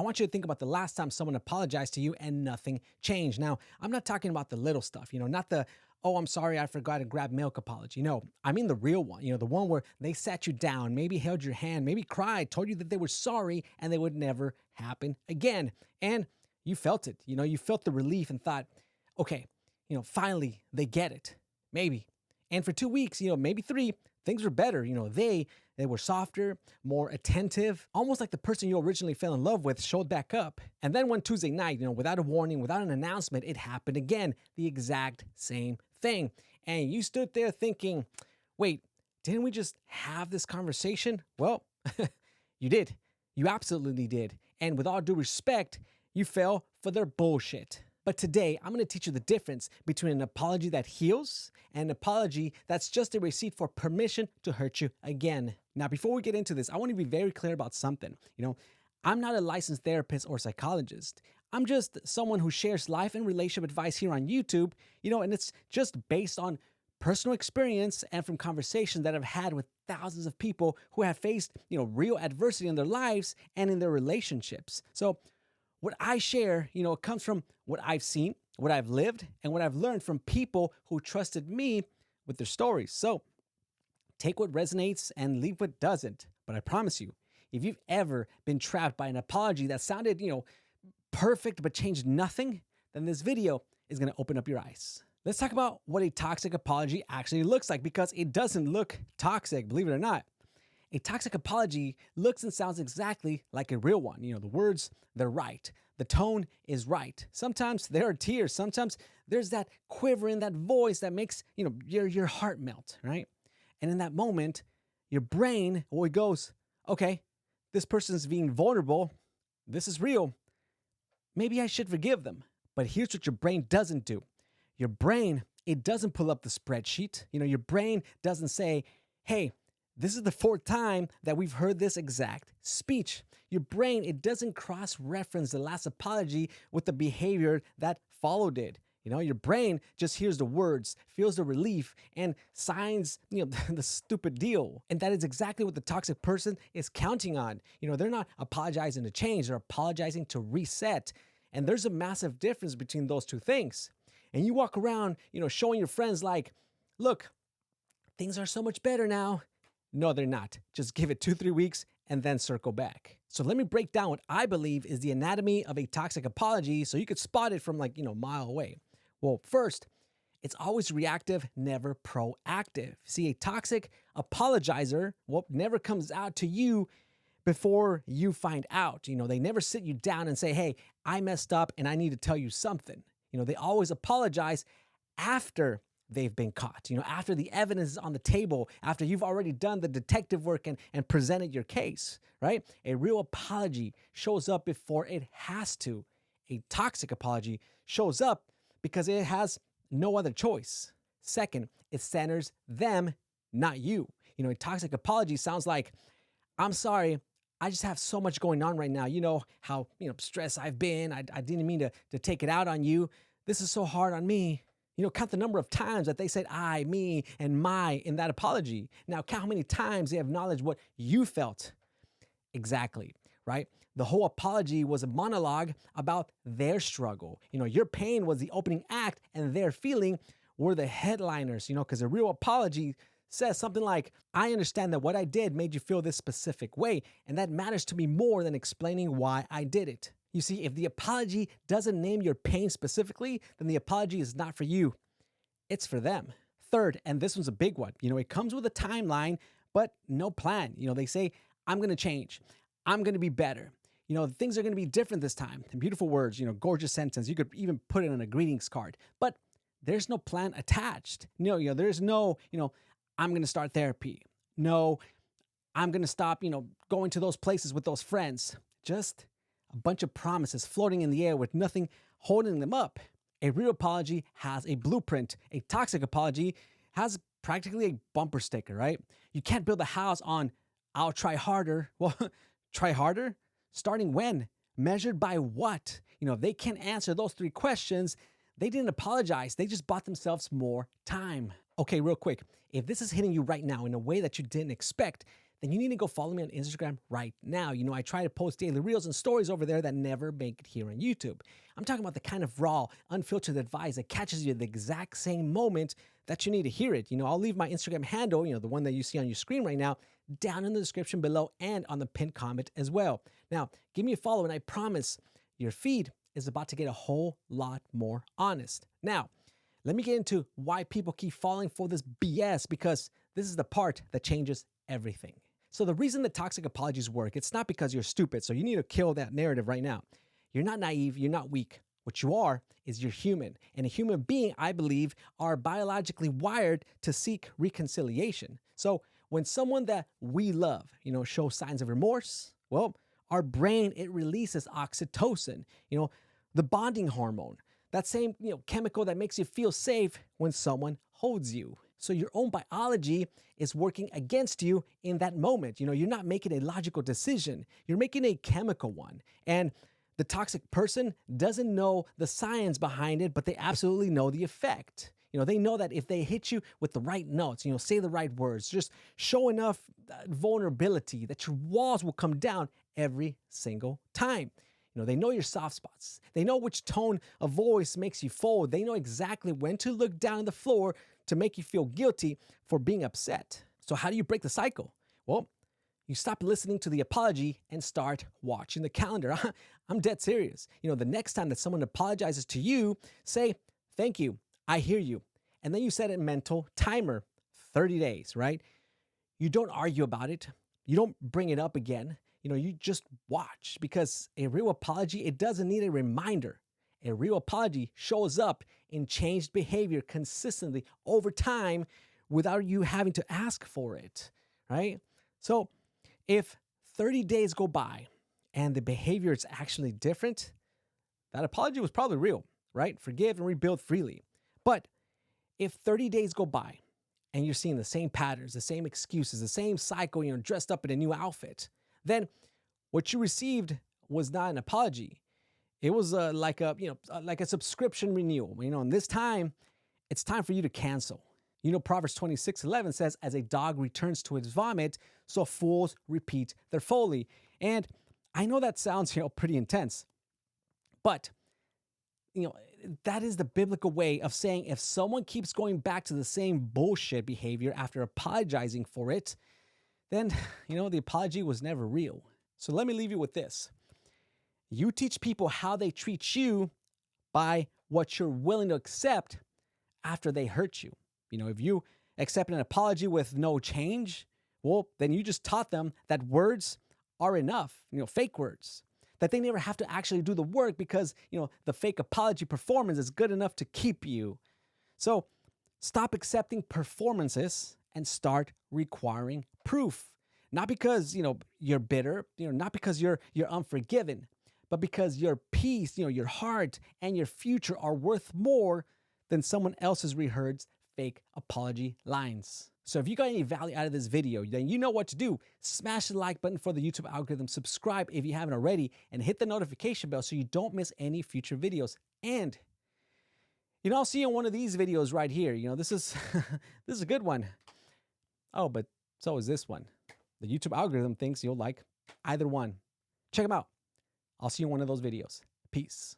I want you to think about the last time someone apologized to you and nothing changed. Now, I'm not talking about the little stuff, not the, oh, I'm sorry, I forgot to grab milk apology. No, I mean the real one, the one where they sat you down, maybe held your hand, maybe cried, told you that they were sorry and they would never happen again. And you felt it, you felt the relief and thought, okay, finally they get it. Maybe. And for 2 weeks, maybe 3, things were better. They were softer, more attentive, almost like the person you originally fell in love with showed back up. And then one Tuesday night, without a warning, without an announcement, it happened again, the exact same thing. And you stood there thinking, wait, didn't we just have this conversation? Well, you did. You absolutely did. And with all due respect, you fell for their bullshit. But today, I'm going to teach you the difference between an apology that heals and an apology that's just a receipt for permission to hurt you again. Now, before we get into this, I want to be very clear about something. I'm not a licensed therapist or psychologist. I'm just someone who shares life and relationship advice here on YouTube, and it's just based on personal experience and from conversations that I've had with thousands of people who have faced, real adversity in their lives and in their relationships. So what I share, it comes from what I've seen, what I've lived, and what I've learned from people who trusted me with their stories. So take what resonates and leave what doesn't. But I promise you, if you've ever been trapped by an apology that sounded, perfect but changed nothing, then this video is going to open up your eyes. Let's talk about what a toxic apology actually looks like, because it doesn't look toxic, believe it or not. A toxic apology looks and sounds exactly like a real one. The words, they're right. The tone is right. Sometimes there are tears. Sometimes there's that quiver in that voice that makes, your heart melt, right? And in that moment, your brain, it goes, okay, this person's being vulnerable. This is real. Maybe I should forgive them. But here's what your brain doesn't do. Your brain, it doesn't pull up the spreadsheet. Your brain doesn't say, hey, this is the 4th time that we've heard this exact speech. Your brain, it doesn't cross-reference the last apology with the behavior that followed it. Your brain just hears the words, feels the relief, and signs, the stupid deal. And that is exactly what the toxic person is counting on. They're not apologizing to change, they're apologizing to reset. And there's a massive difference between those two things. And you walk around, showing your friends like, look, things are so much better now. No, they're not. Just give it 2-3 weeks and then circle back. So let me break down what I believe is the anatomy of a toxic apology so you could spot it from a mile away. Well, first, it's always reactive, never proactive. See, a toxic apologizer, never comes out to you before you find out. They never sit you down and say, hey, I messed up and I need to tell you something. They always apologize after they've been caught, after the evidence is on the table, after you've already done the detective work and presented your case, right? A real apology shows up before it has to. A toxic apology shows up because it has no other choice. Second, it centers them, not you. A toxic apology sounds like, I'm sorry, I just have so much going on right now. How, stressed I've been. I didn't mean to take it out on you. This is so hard on me. Count the number of times that they said I, me, and my in that apology. Now count how many times they acknowledged what you felt. Exactly, right? The whole apology was a monologue about their struggle. Your pain was the opening act and their feeling were the headliners, because a real apology says something like, I understand that what I did made you feel this specific way, and that matters to me more than explaining why I did it. You see, if the apology doesn't name your pain specifically, then the apology is not for you. It's for them. Third, and this one's a big one, it comes with a timeline, but no plan. They say, I'm going to change. I'm going to be better. Things are going to be different this time. And beautiful words, gorgeous sentence. You could even put it on a greetings card, but there's no plan attached. There's no, I'm going to start therapy. No, I'm going to stop, going to those places with those friends. Just a bunch of promises floating in the air with nothing holding them up. A real apology has a blueprint. A toxic apology has practically a bumper sticker, right? You can't build a house on, I'll try harder. Well, try harder? Starting when? Measured by what? If they can't answer those 3 questions, they didn't apologize. They just bought themselves more time. Okay, real quick. If this is hitting you right now in a way that you didn't expect, then you need to go follow me on Instagram right now. I try to post daily reels and stories over there that never make it here on YouTube. I'm talking about the kind of raw, unfiltered advice that catches you at the exact same moment that you need to hear it. I'll leave my Instagram handle, the one that you see on your screen right now, down in the description below and on the pinned comment as well. Now, give me a follow and I promise your feed is about to get a whole lot more honest. Now, let me get into why people keep falling for this BS, because this is the part that changes everything. So the reason that toxic apologies work, it's not because you're stupid, so you need to kill that narrative right now. You're not naive, you're not weak. What you are is you're human. And a human being, I believe, are biologically wired to seek reconciliation. So when someone that we love, shows signs of remorse, well, our brain, it releases oxytocin, the bonding hormone, that same chemical that makes you feel safe when someone holds you. So your own biology is working against you in that moment. You're not making a logical decision. You're making a chemical one. And the toxic person doesn't know the science behind it, but they absolutely know the effect. They know that if they hit you with the right notes, say the right words, just show enough vulnerability, that your walls will come down every single time. They know your soft spots. They know which tone of voice makes you fold. They know exactly when to look down on the floor to make you feel guilty for being upset. So how do you break the cycle? Well, you stop listening to the apology and start watching the calendar. I'm dead serious. The next time that someone apologizes to you, say, "Thank you, I hear you." And then you set a mental timer, 30 days, right? You don't argue about it. You don't bring it up again. You just watch, because a real apology, it doesn't need a reminder. A real apology shows up in changed behavior consistently over time without you having to ask for it, right? So if 30 days go by and the behavior is actually different, that apology was probably real, right? Forgive and rebuild freely. But if 30 days go by and you're seeing the same patterns, the same excuses, the same cycle, dressed up in a new outfit, then what you received was not an apology. It was like a subscription renewal. And this time, it's time for you to cancel. Proverbs 26:11 says, "As a dog returns to its vomit, so fools repeat their folly." And I know that sounds pretty intense, but that is the biblical way of saying if someone keeps going back to the same bullshit behavior after apologizing for it, then, the apology was never real. So let me leave you with this. You teach people how they treat you by what you're willing to accept after they hurt you. If you accept an apology with no change, well, then you just taught them that words are enough, fake words, that they never have to actually do the work because, the fake apology performance is good enough to keep you. So stop accepting performances and start requiring proof. Not because, you're bitter, not because you're unforgiven, but because your peace, your heart and your future are worth more than someone else's rehearsed fake apology lines. So if you got any value out of this video, then you know what to do. Smash the like button for the YouTube algorithm, subscribe if you haven't already, and hit the notification bell so you don't miss any future videos. And I'll see you in one of these videos right here. This is this is a good one. Oh, but so is this one. The YouTube algorithm thinks you'll like either one. Check them out. I'll see you in one of those videos. Peace.